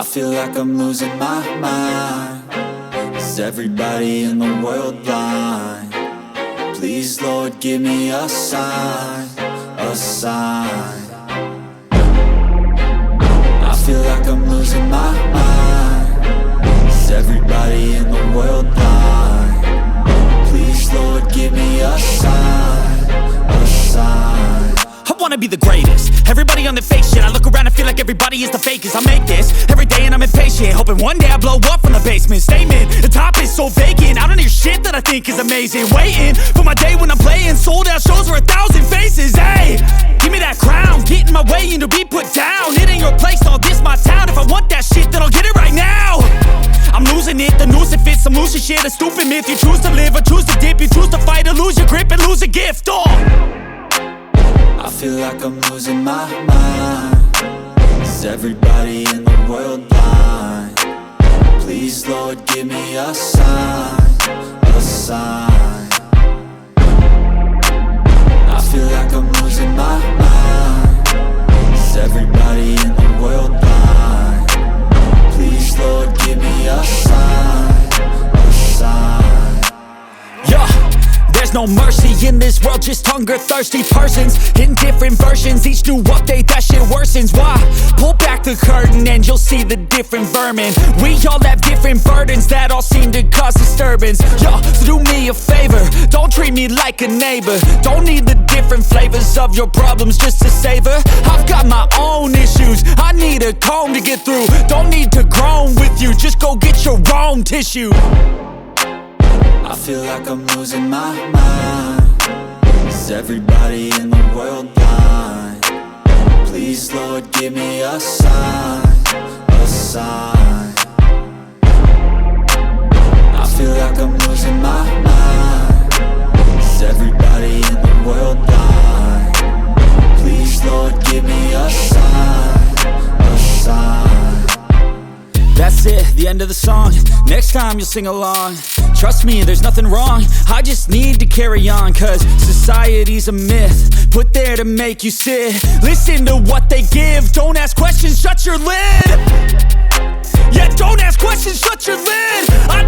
I feel like I'm losing my mind. Is everybody in the world blind? Please, Lord, give me a sign, a sign. I feel like I'm losing my mind. Is everybody in the world blind? Please, Lord, give me a sign, a sign. I wanna be the greatest. Everybody on the fake shit. I look around and feel like everybody is the fakest. I make this every day and I'm impatient, hoping one day I blow up from the basement. Statement, the top is so vacant. I don't hear shit that I think is amazing. Waiting for my day when I'm playing sold out shows for 1,000 faces. Hey, give me that crown, get in my way and to be put down. It ain't your place, all this my town. If I want that shit, then I'll get it right now. I'm losing it, the noose it fits. I'm losing shit, a stupid myth. You choose to live or choose to dip. You choose to fight or lose your grip and lose a gift. I feel like I'm losing my mind. Is everybody in the world blind? Please, Lord, give me a sign, a sign. I feel like I'm losing my mind. Is everybody in the world blind? Please, Lord, give me a sign, a sign. Yeah. There's no mercy in this world, just hunger-thirsty persons in different versions. Each new update, that shit worsens. Why? Pull back the curtain and you'll see the different vermin. We all have different burdens that all seem to cause disturbance. Yo, so do me a favor, don't treat me like a neighbor. Don't need the different flavors of your problems just to savor. I've got my own issues, I need a comb to get through. Don't need to groan with you, just go get your own tissue. I feel like I'm losing my mind. Is everybody in the world blind? Please, Lord, give me a sign, a sign. I feel like I'm losing my mind. Is everybody in the world blind? Please, Lord, give me a sign, a sign. That's it, the end of the song. Next time you'll sing along. Trust me, there's nothing wrong. I just need to carry on, cause society's a myth put there to make you sit. Listen to what they give. Don't ask questions, shut your lid. Yeah, don't ask questions, shut your lid. I